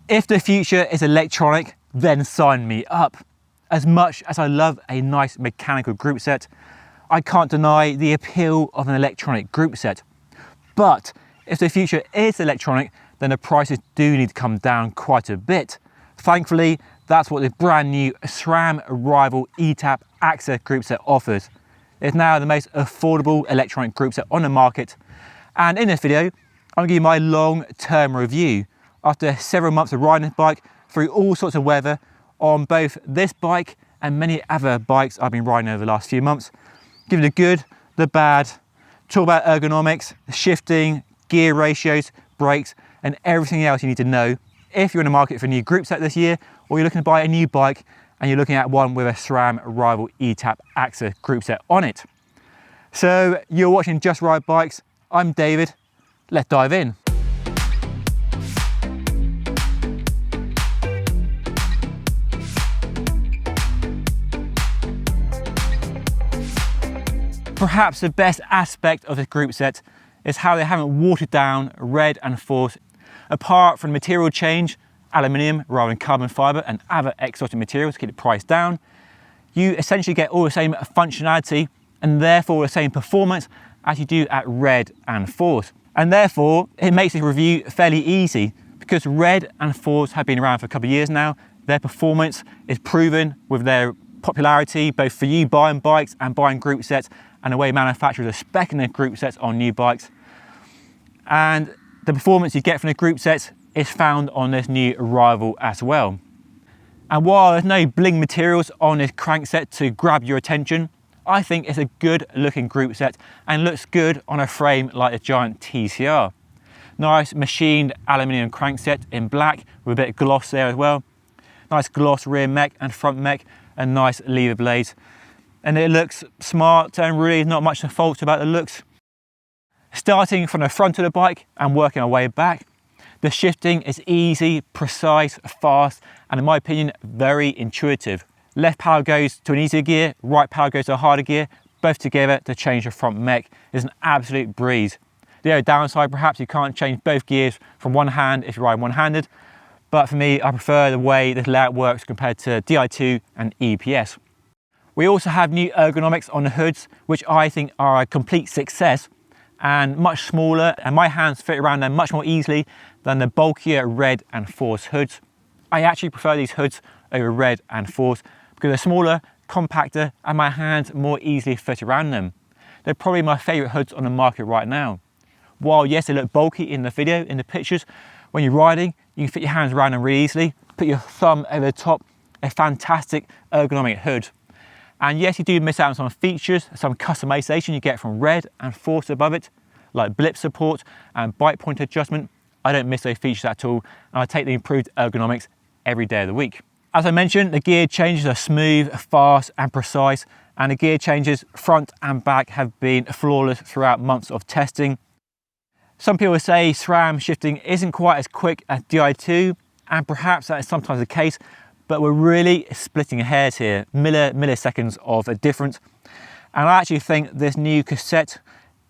If the future is electronic, then sign me up. As much as I love a nice mechanical group set, I can't deny the appeal of an electronic group set. But if the future is electronic, then the prices do need to come down quite a bit. Thankfully, that's what the brand new SRAM Rival eTap AXS group set offers. It's now the most affordable electronic group set on the market. And in this video, I'm going to give you my long-term review after several months of riding this bike through all sorts of weather on both this bike and many other bikes I've been riding over the last few months. Give it the good, the bad, talk about ergonomics, shifting, gear ratios, brakes, and everything else you need to know if you're in the market for a new group set this year, or you're looking to buy a new bike and you're looking at one with a SRAM Rival eTap AXS group set on it. So you're watching Just Ride Bikes. I'm David. Let's dive in. Perhaps the best aspect of this group set is how they haven't watered down red and force. Apart from material change, aluminium rather than carbon fibre and other exotic materials to keep the price down, you essentially get all the same functionality and therefore the same performance as you do at red and force. And therefore it makes this review fairly easy because red and force have been around for a couple of years now. Their performance is proven with their popularity both for you buying bikes and buying group sets and the way manufacturers are speccing their group sets on new bikes. And the performance you get from the group sets is found on this new Rival as well. And while there's no bling materials on this crankset to grab your attention, I think it's a good looking group set and looks good on a frame like the giant TCR. Nice machined aluminium crankset in black with a bit of gloss there as well. Nice gloss rear mech and front mech and nice lever blades. And it looks smart and really not much to fault about the looks. Starting from the front of the bike and working our way back, the shifting is easy, precise, fast, and in my opinion, very intuitive. Left power goes to an easier gear, right power goes to a harder gear, both together to change the front mech. It's an absolute breeze. The only downside, perhaps you can't change both gears from one hand if you're riding one-handed, but for me, I prefer the way this layout works compared to Di2 and EPS. We also have new ergonomics on the hoods, which I think are a complete success and much smaller, and my hands fit around them much more easily than the bulkier red and force hoods. I actually prefer these hoods over red and force because they're smaller, compacter, and my hands more easily fit around them. They're probably my favorite hoods on the market right now. While yes, they look bulky in the video, in the pictures, when you're riding, you can fit your hands around them really easily, put your thumb over the top, a fantastic ergonomic hood. And yes, you do miss out on some features, some customization you get from red and force above it, like blip support and bike point adjustment. I don't miss those features at all, and I take the improved ergonomics every day of the week. As I mentioned, the gear changes are smooth, fast and precise, and the gear changes front and back have been flawless throughout months of testing. Some people say SRAM shifting isn't quite as quick as Di2, and perhaps that is sometimes the case, but we're really splitting hairs here, milliseconds of a difference. And I actually think this new cassette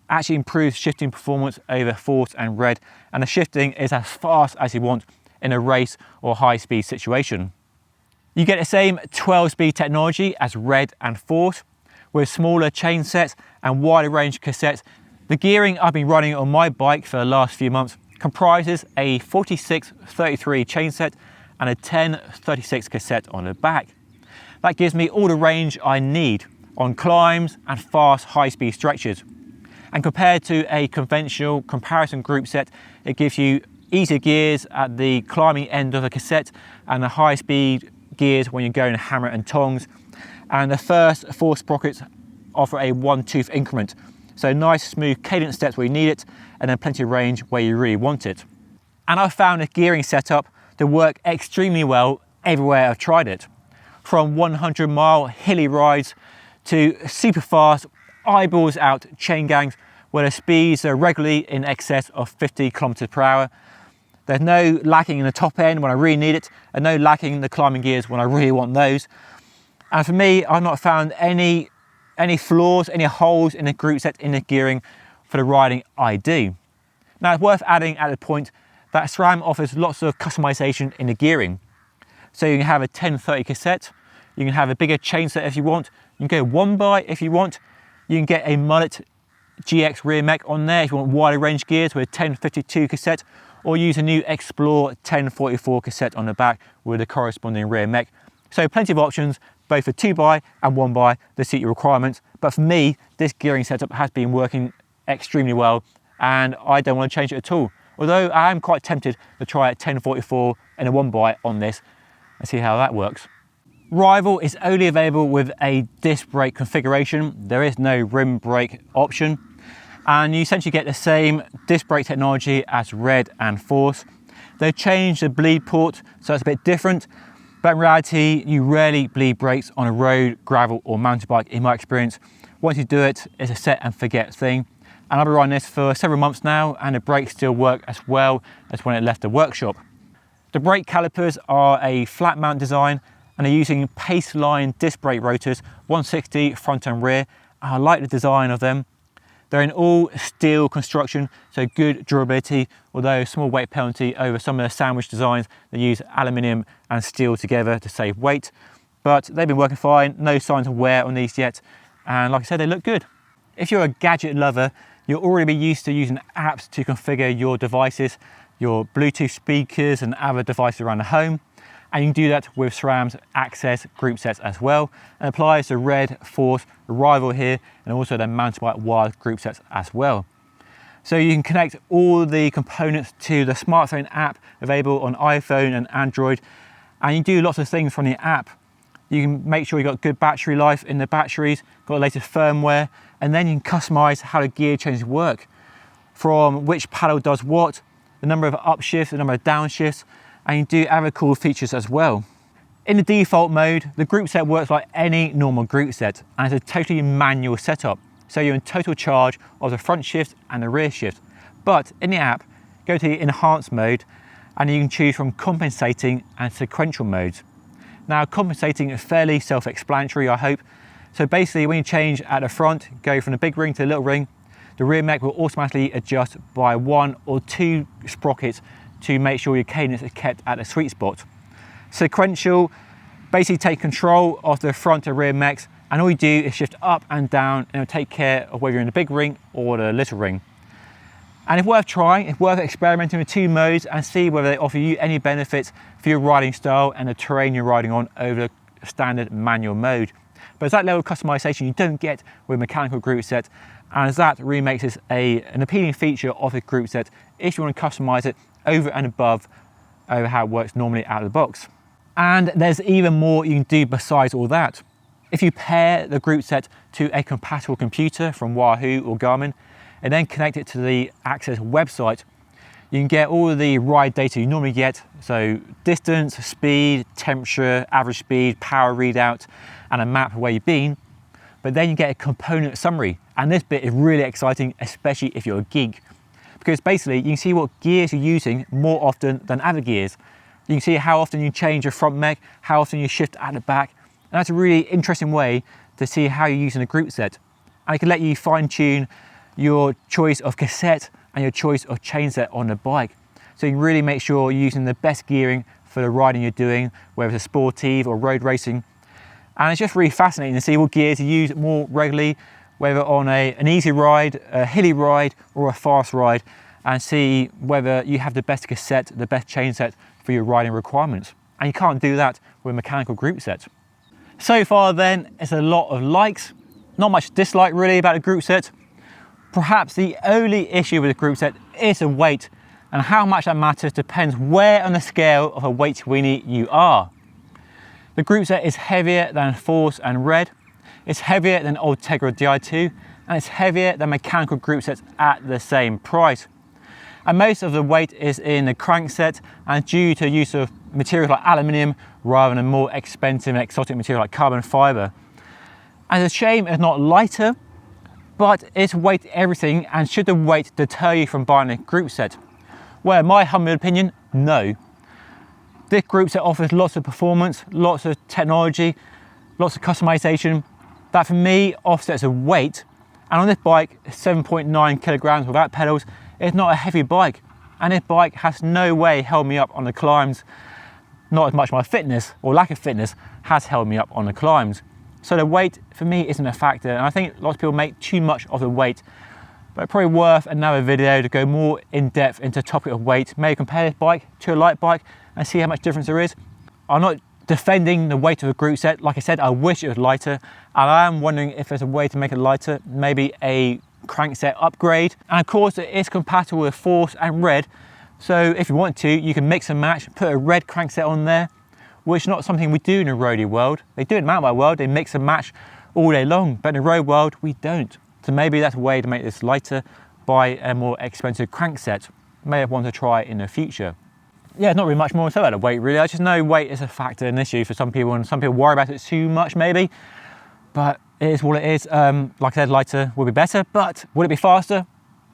actually improves shifting performance over force and red, and the shifting is as fast as you want in a race or high speed situation. You get the same 12-speed technology as red and force, with smaller chain sets and wider range cassettes. The gearing I've been running on my bike for the last few months comprises a 46-33 chain set and a 10-36 cassette on the back. That gives me all the range I need on climbs and fast high-speed stretches. And compared to a conventional comparison group set, it gives you easier gears at the climbing end of the cassette and the high-speed gears when you're going hammer and tongs. And the first four sprockets offer a one-tooth increment. So nice smooth cadence steps where you need it, and then plenty of range where you really want it. And I've found the gearing setup to work extremely well everywhere I've tried it. From 100-mile hilly rides to super fast, eyeballs out chain gangs where the speeds are regularly in excess of 50 kilometers per hour. There's no lacking in the top end when I really need it, and no lacking in the climbing gears when I really want those. And for me, I've not found any flaws, any holes in the group set in the gearing for the riding I do. Now it's worth adding at the point that SRAM offers lots of customization in the gearing. So you can have a 1030 cassette, you can have a bigger chain set if you want, you can go one by if you want, you can get a mullet GX rear mech on there if you want wider range gears with a 1052 cassette, or use a new Explore 1044 cassette on the back with a corresponding rear mech. So plenty of options, both for 2x and 1x to suit your requirements. But for me, this gearing setup has been working extremely well and I don't want to change it at all. Although I am quite tempted to try a 1044 and a 1x on this and see how that works. Rival is only available with a disc brake configuration. There is no rim brake option. And you essentially get the same disc brake technology as Red and Force. They've changed the bleed port, so it's a bit different. But in reality, you rarely bleed brakes on a road, gravel or mountain bike in my experience. Once you do it, it's a set and forget thing. And I've been riding this for several months now and the brakes still work as well as when it left the workshop. The brake calipers are a flat mount design and they're using pace line disc brake rotors, 160 front and rear. I like the design of them. They're in all steel construction, so good durability, although a small weight penalty over some of the sandwich designs that use aluminium and steel together to save weight. But they've been working fine, no signs of wear on these yet, and like I said, they look good. If you're a gadget lover, you'll already be used to using apps to configure your devices, your Bluetooth speakers and other devices around the home. And you can do that with SRAM's AXS group sets as well. And applies to Red, Force, Rival here, and also the mountain bike wired group sets as well. So you can connect all the components to the smartphone app available on iPhone and Android. And you do lots of things from the app. You can make sure you've got good battery life in the batteries, got the latest firmware, and then you can customize how the gear changes work. From which paddle does what, the number of upshifts, the number of downshifts, and you do other cool features as well. In the default mode, the group set works like any normal group set and it's a totally manual setup. So you're in total charge of the front shift and the rear shift. But in the app, go to the enhanced mode and you can choose from compensating and sequential modes. Now compensating is fairly self-explanatory, I hope. So basically when you change at the front, go from the big ring to the little ring, the rear mech will automatically adjust by 1 or 2 sprockets to make sure your cadence is kept at a sweet spot. Sequential basically take control of the front and rear mechs, and all you do is shift up and down and it'll take care of whether you're in the big ring or the little ring. And it's worth trying, it's worth experimenting with 2 modes and see whether they offer you any benefits for your riding style and the terrain you're riding on over the standard manual mode. But it's that level of customization you don't get with mechanical group set, and that really makes this an appealing feature of a group set if you want to customize it over and above over how it works normally out of the box. And there's even more you can do besides all that. If you pair the group set to a compatible computer from Wahoo or Garmin and then connect it to the AXS website, you can get all of the ride data you normally get, so distance, speed, temperature, average speed, power readout, and a map of where you've been. But then you get a component summary, and this bit is really exciting, especially if you're a geek. Because basically you can see what gears you're using more often than other gears. You can see how often you change your front mech, how often you shift at the back. And that's a really interesting way to see how you're using a group set. And it can let you fine tune your choice of cassette and your choice of chain set on the bike. So you can really make sure you're using the best gearing for the riding you're doing, whether it's a sportive or road racing. And it's just really fascinating to see what gears you use more regularly, whether on an easy ride, a hilly ride or a fast ride, and see whether you have the best cassette, the best chain set for your riding requirements. And you can't do that with mechanical group sets. So far then, it's a lot of likes, not much dislike really about a group set. Perhaps the only issue with a group set is the weight, and how much that matters depends where on the scale of a weight weenie you are. The group set is heavier than Force and Red, it's heavier than old Tegra Di2, and it's heavier than mechanical group sets at the same price. And most of the weight is in the crankset, and due to use of materials like aluminium rather than more expensive and exotic material like carbon fiber. And it's a shame it's not lighter, but it's weight everything, and should the weight deter you from buying a group set? Well, in my humble opinion, no. This group set offers lots of performance, lots of technology, lots of customization that for me offsets the weight. And on this bike, 7.9 kilograms without pedals, it's not a heavy bike. and this bike has no way held me up on the climbs. Not as much my fitness or lack of fitness has held me up on the climbs. So the weight for me isn't a factor, and I think lots of people make too much of the weight. But probably worth another video to go more in depth into the topic of weight. Maybe compare this bike to a light bike and see how much difference there is. I'm not defending the weight of a group set. Like I said, I wish it was lighter, and I am wondering if there's a way to make it lighter, maybe a crankset upgrade. And of course it is compatible with Force and Red, so if you want to, you can mix and match, put a Red crankset on there, which is not something we do in the roadie world. They do it in the mountain bike world, they mix and match all day long, but in the road world we don't. So maybe that's a way to make this lighter, buy a more expensive crankset. May have wanted to try it in the future. Yeah, not really much more to say about the weight really. I just know weight is a factor, an issue for some people, and some people worry about it too much maybe, but it is what it is. Like I said, lighter would be better, but would it be faster?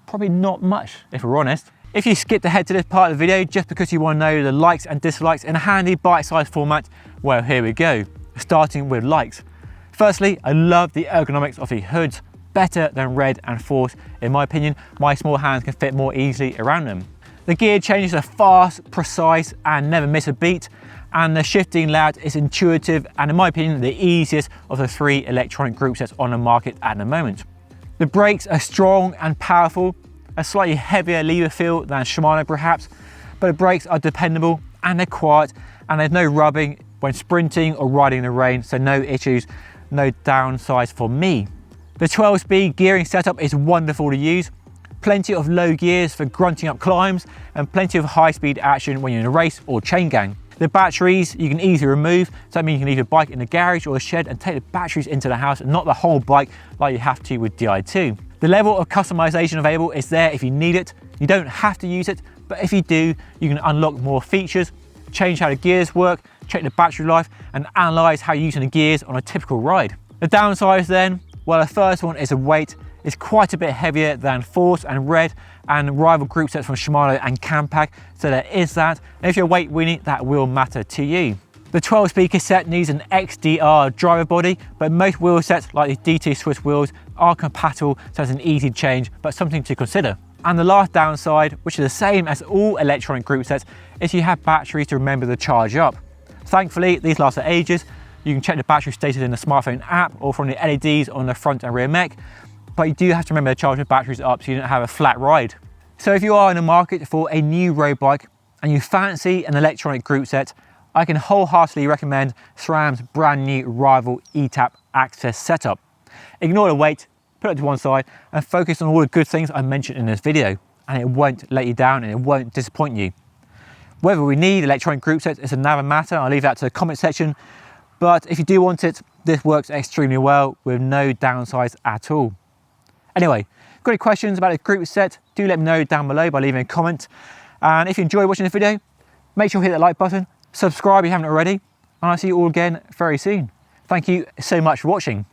Probably not much, if we're honest. If you skipped ahead to this part of the video just because you want to know the likes and dislikes in a handy bite-sized format, well, here we go, starting with likes. Firstly, I love the ergonomics of the hoods, better than Red and Force. In my opinion, my small hands can fit more easily around them. The gear changes are fast, precise, and never miss a beat, and the shifting layout is intuitive and, in my opinion, the easiest of the 3 electronic group sets on the market at the moment. The brakes are strong and powerful, a slightly heavier lever feel than Shimano perhaps, but the brakes are dependable and they're quiet, and there's no rubbing when sprinting or riding in the rain, so no issues, no downsides for me. The 12-speed gearing setup is wonderful to use. Plenty of low gears for grunting up climbs and plenty of high-speed action when you're in a race or chain gang. The batteries you can easily remove, so that means you can leave your bike in the garage or a shed and take the batteries into the house and not the whole bike like you have to with Di2. The level of customization available is there if you need it. You don't have to use it, but if you do, you can unlock more features, change how the gears work, check the battery life, and analyze how you're using the gears on a typical ride. The downsides then, well, the first one is the weight. It's quite a bit heavier than Force and Red and rival group sets from Shimano and Campac, so there is that. And if you're a weight weenie, that will matter to you. The 12-speed cassette needs an XDR driver body, but most wheel sets like the DT Swiss wheels are compatible, so it's an easy change, but something to consider. And the last downside, which is the same as all electronic group sets, is you have batteries to remember to charge up. Thankfully, these last for ages. You can check the battery status in the smartphone app or from the LEDs on the front and rear mech, but you do have to remember to charge the batteries up so you don't have a flat ride. So if you are in the market for a new road bike and you fancy an electronic group set, I can wholeheartedly recommend SRAM's brand new Rival eTap AXS setup. Ignore the weight, put it to one side and focus on all the good things I mentioned in this video, and it won't let you down and it won't disappoint you. Whether we need electronic group sets is another matter. I'll leave that to the comment section, but if you do want it, this works extremely well with no downsides at all. Anyway, got any questions about the group set, do let me know down below by leaving a comment. And if you enjoy watching this video, make sure to hit that like button, subscribe if you haven't already, and I'll see you all again very soon. Thank you so much for watching.